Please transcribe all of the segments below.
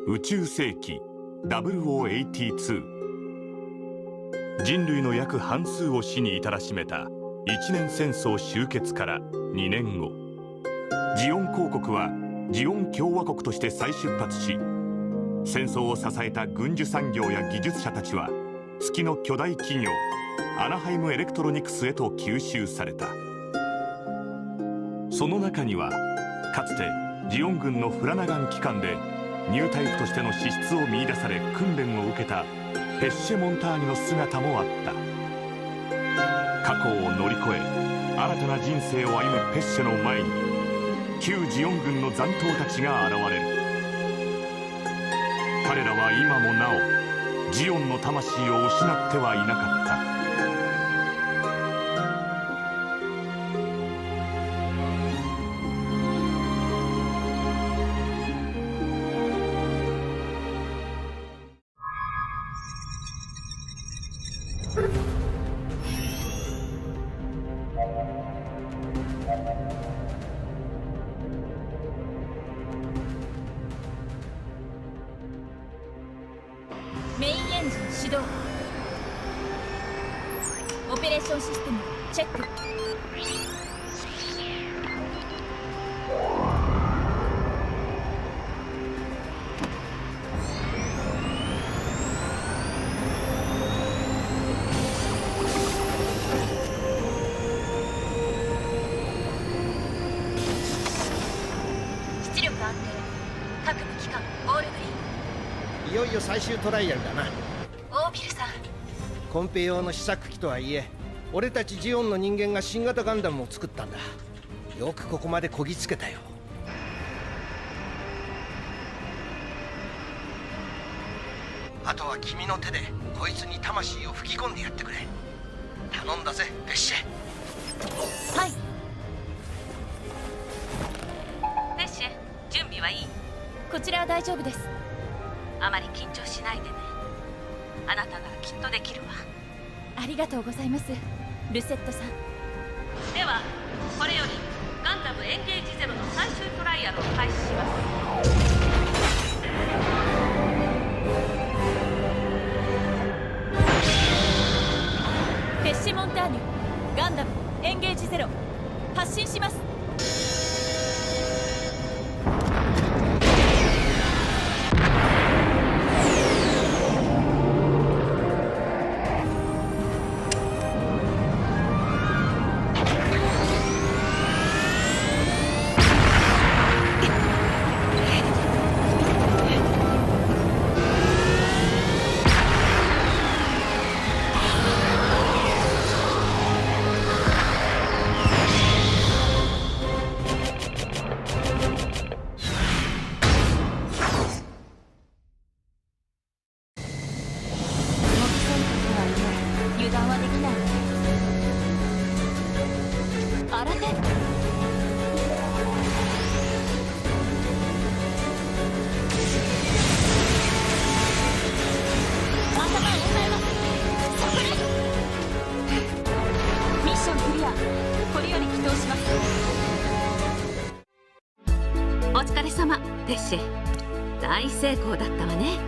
宇宙世紀0082。人類の約半数を死に至らしめた一年戦争終結から2年後、ジオン公国はジオン共和国として再出発し、戦争を支えた軍需産業や技術者たちは月の巨大企業アナハイムエレクトロニクスへと吸収された。その中にはかつてジオン軍のフラナガン機関でニュータイプとしての資質を見出され訓練を受けたペッシェ・モンターニの姿もあった。過去を乗り越え新たな人生を歩むペッシェの前に旧ジオン軍の残党たちが現れる。彼らは今もなおジオンの魂を失ってはいなかった。メインエンジン始動。オペレーションシステムチェック。出力安定。各武器官オールグリーン。いよいよ最終トライアルだな。オービルさん、コンペ用の試作機とはいえ、俺たちジオンの人間が新型ガンダムを作ったんだ。よくここまでこぎつけたよ。あとは君の手でこいつに魂を吹き込んでやってくれ。頼んだぜペッシェ。はい。ペッシェ、準備はいい？こちらは大丈夫です。あまり緊張しないでね。あなたならきっとできるわ。ありがとうございます、ルセットさん。ではこれよりガンダムエンゲージゼロの最終トライアルを開始します。ペッシェ・モンターニュガンダムエンゲージゼロ発進します。油断はできない。あらね。頭を押さえます。そこです。ミッションクリア。これより起動します。お疲れ様ペッシェ。大成功だったわね。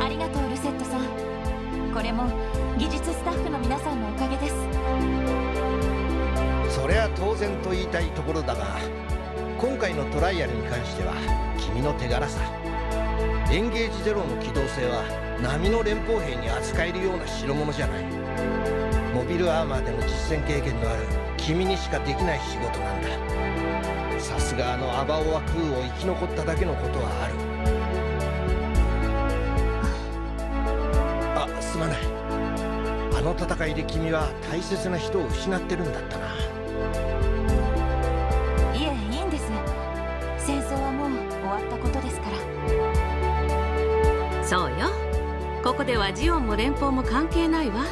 ありがとうルセットさん。これも技術スタッフの皆さんのおかげです。そりゃ当然と言いたいところだが、今回のトライアルに関しては君の手柄さ。エンゲージゼロの機動性は並の連邦兵に扱えるような代物じゃない。モビルアーマーでの実戦経験のある君にしかできない仕事なんだ。さすがアバオアクーを生き残っただけのことはある。すまない。あの戦いで君は大切な人を失ってるんだったな。いえ、いいんです。戦争はもう終わったことですから。そうよ。ここではジオンも連邦も関係ないわ。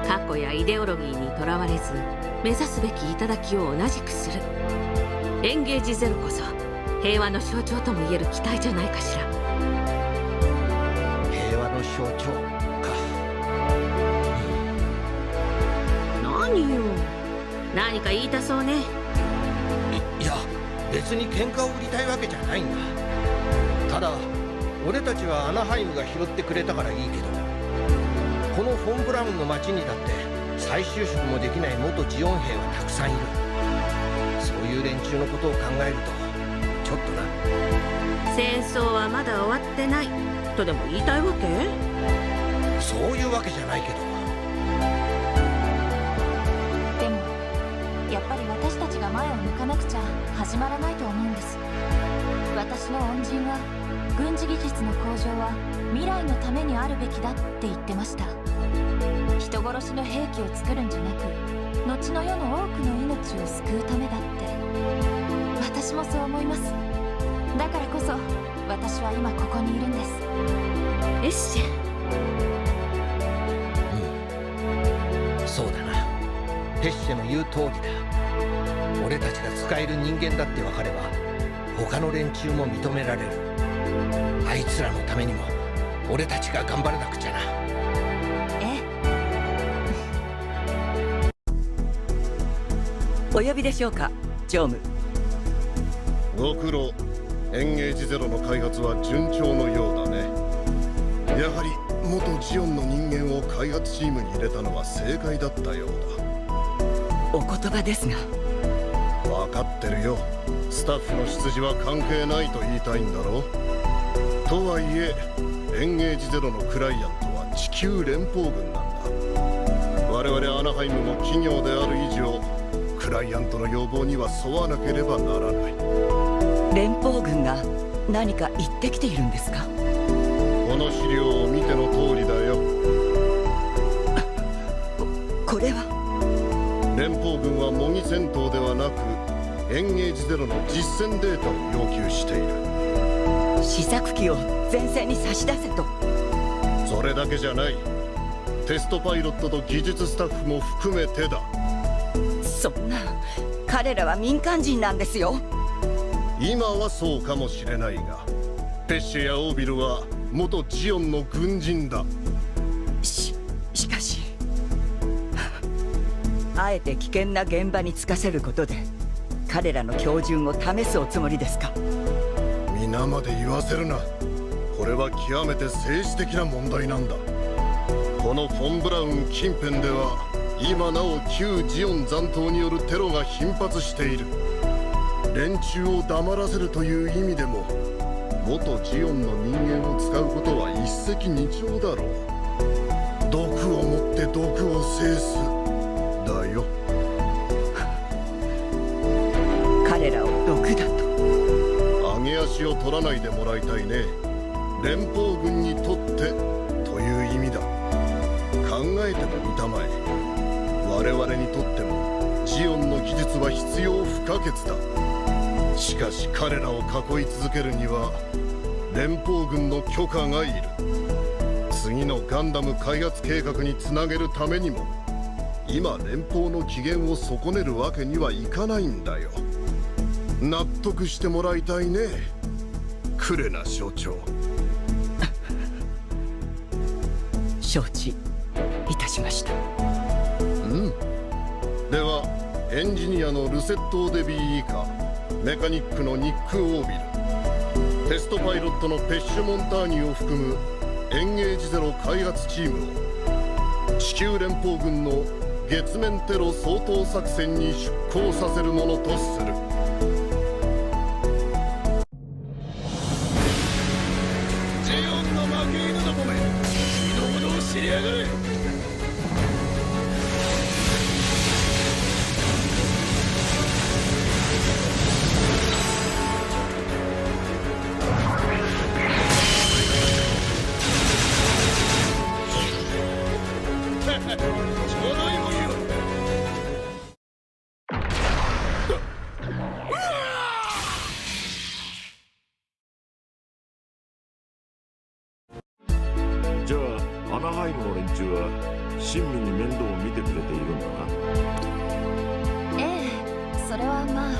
過去やイデオロギーにとらわれず目指すべき頂を同じくする。エンゲージゼロこそ平和の象徴ともいえる機体じゃないかしら。平和の象徴か。何よ、何か言いたそうね。いや、別に喧嘩を売りたいわけじゃないんだ。ただ俺たちはアナハイムが拾ってくれたからいいけど、このフォン・ブラウンの町にだって再就職もできない元ジオン兵はたくさんいる。そういう連中のことを考えるとちょっとな。戦争はまだ終わってないとでも言いたいわけ？そういうわけじゃないけど。でもやっぱり私たちが前を向かなくちゃ始まらないと思うんです。私の恩人は軍事技術の向上は未来のためにあるべきだって言ってました。人殺しの兵器を作るんじゃなく、後の世の多くの命を救うためだって。私もそう思います。だからこそ私は今ここにいるんです。エッシェン。そうだな。ペッシェの言う通りだ。俺たちが使える人間だって分かれば他の連中も認められる。あいつらのためにも俺たちが頑張らなくちゃな。ええ。お呼びでしょうか、常務。ご苦労。エンゲージゼロの開発は順調のようだね。やはり元ジオンの人間を開発チームに入れたのは正解だったようだ。お言葉ですが。分かってるよ。スタッフの出自は関係ないと言いたいんだろう。とはいえエンゲージゼロのクライアントは地球連邦軍なんだ。我々アナハイムも企業である以上クライアントの要望には沿わなければならない。連邦軍が何か言ってきているんですか？この資料を見ての通りだよ。これは連邦軍は模擬戦闘ではなくエンゲージゼロの実戦データを要求している。試作機を前線に差し出せと。それだけじゃない。テストパイロットと技術スタッフも含めてだ。そんな、彼らは民間人なんですよ。今はそうかもしれないが、ペッシェやオービルは元ジオンの軍人だ。しかしあえて危険な現場に就かせることで彼らの標準を試すおつもりですか？皆まで言わせるな。これは極めて政治的な問題なんだ。このフォン・ブラウン近辺では今なお旧ジオン残党によるテロが頻発している。連中を黙らせるという意味でも元ジオンの人間を使うことは一石二鳥だろう。毒をもって毒を制すだよ。彼らを毒だと。上げ足を取らないでもらいたいね。連邦軍にとってという意味だ。考えてもみたまえ。我々にとってもジオンの技術は必要不可欠だ。しかし彼らを囲い続けるには連邦軍の許可がいる。次のガンダム開発計画につなげるためにも今連邦の機嫌を損ねるわけにはいかないんだよ。納得してもらいたいね、クレナ所長。承知いたしました。ではエンジニアのルセット・デビー以下、メカニックのニック・オービル、テストパイロットのペッシュ・モンターニを含むエンゲージゼロ開発チームを地球連邦軍の月面テロ掃討作戦に出向させるものとする。ジオンの負け犬どもめ、身の程を知りやがれ。じゃあアナハイムの連中は親身に面倒を見てくれているんだな。ええ、それはまあ。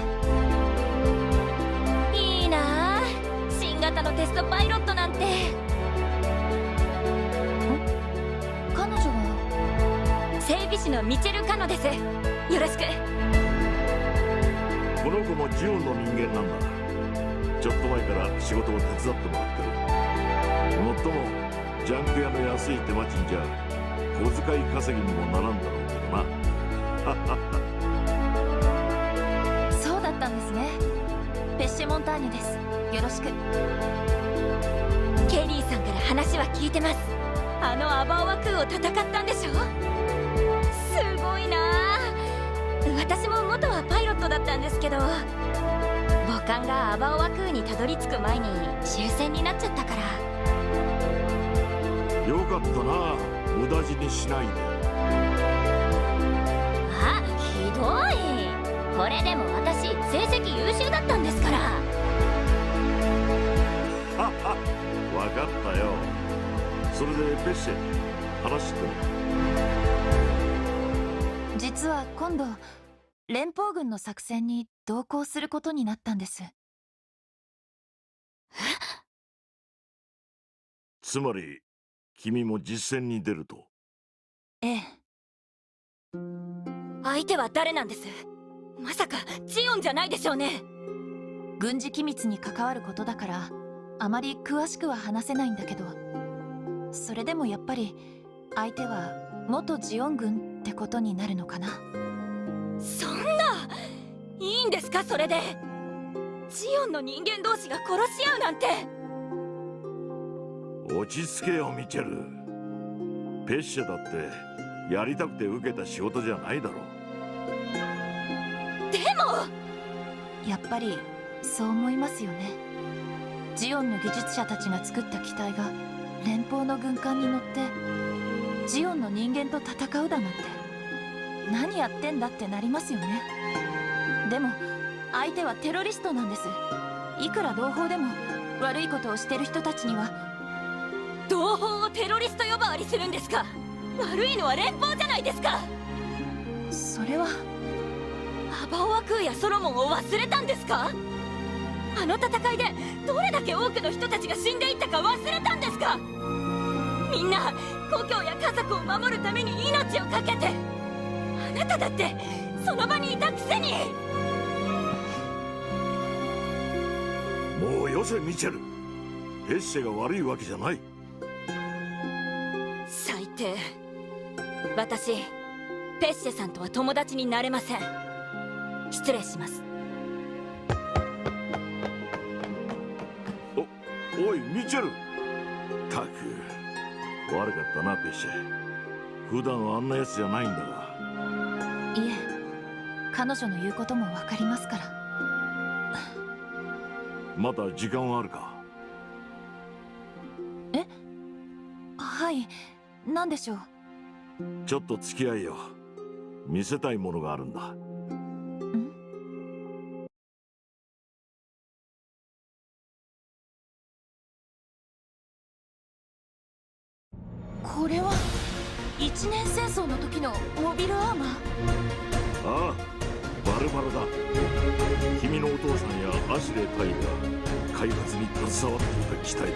いいなあ、新型のテストパイロットなんて。彼女は整備士のミチェル・カノです。よろしく。この子もジオンの人間なんだ。ちょっと前から仕事を手伝ってもらってる。もっともジャンク屋の安い手間賃じゃ小遣い稼ぎにもならんだろうけどな。そうだったんですね。ペッシェモンターニュです。よろしく。ケリーさんから話は聞いてます。あのアバオワクーを戦ったんでしょ。すごいなあ。私も元はパイロットだったんですけど、母艦がアバオワクーにたどり着く前に終戦になっちゃったから。よかったな、無駄死にしないで。あ、ひどい。これでも私成績優秀だったんですから。わかったよ。それでペッシェ話っても。実は今度連邦軍の作戦に同行することになったんです。つまり君も実戦に出ると。ええ。相手は誰なんです？まさかジオンじゃないでしょうね。軍事機密に関わることだからあまり詳しくは話せないんだけど、それでもやっぱり相手は元ジオン軍ってことになるのかな。そんな、いいんですかそれで。ジオンの人間同士が殺し合うなんて。落ち着けよミチェル。ペッシェだってやりたくて受けた仕事じゃないだろう。でもやっぱりそう思いますよね。ジオンの技術者たちが作った機体が連邦の軍艦に乗ってジオンの人間と戦うだなんて、何やってんだってなりますよね。でも相手はテロリストなんです。いくら同胞でも悪いことをしてる人たちには。同胞をテロリスト呼ばわりするんですか。悪いのは連邦じゃないですか。それはアバオワクーやソロモンを忘れたんですか。あの戦いでどれだけ多くの人たちが死んでいったか忘れたんですか。みんな故郷や家族を守るために命を懸けて。あなただってその場にいたくせに。もうよせミチェル。ペッシェが悪いわけじゃない。最低。私ペッシェさんとは友達になれません。失礼します。おいミチェル。たく悪かったなペッシェ。普段はあんなやつじゃないんだが。いえ、彼女の言うことも分かりますから。まだ時間はあるか。え？はい、何でしょう。ちょっと付き合いよ。見せたいものがあるんだ。これは一年戦争の時のモビルアーマー。ああ、バルバラだ。君のお父さんやアシュレイ隊が開発に携わっていた機体だ。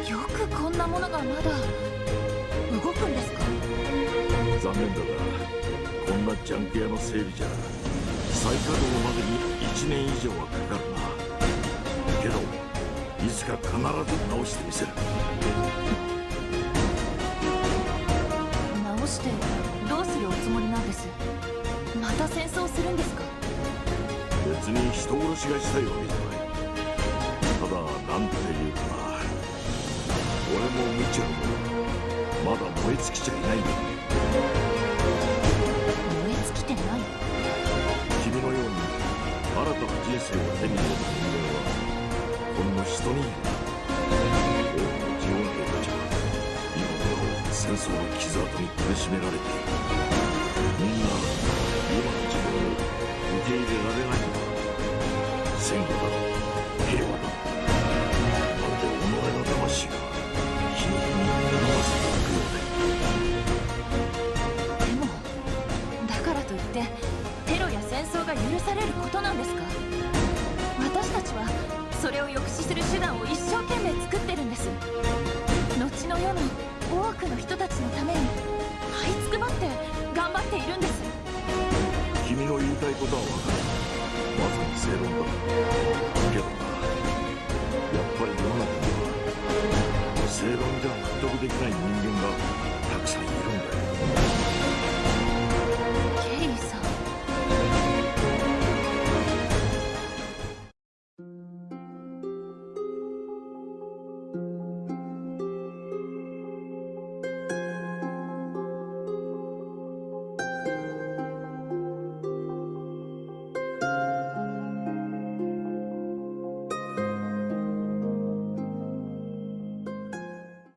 よくこんなものがまだ動くんですか。残念だがこんなジャンク屋の整備じゃ再稼働までに1年以上はかかるな。けどいつか必ず直してみせる。直してどうするおつもりなんです。また戦争するんですか。別に人殺しがしたいわけじゃない。ただなんていうかな、俺もミチェルもまだ燃え尽きちゃいないんだ。燃え尽きてない。君のように新たな人生を手に入れた人間はほんの一人いる。多くのジオン兵たちは今もなお戦争の傷跡に苦しめられている。みんな今の自分を受け入れられないんだ。戦後だ、平和だ、まるで己の魂が日に日に眠らせていくようで。でもだからといってテロや戦争が許されることなんですか。私たちはそれを抑止する手段を一生懸命作ってるんです。後の世の多くの人たちのために這いつくばって頑張っているんです。君の言いたいことは分かる。まさに正論だ。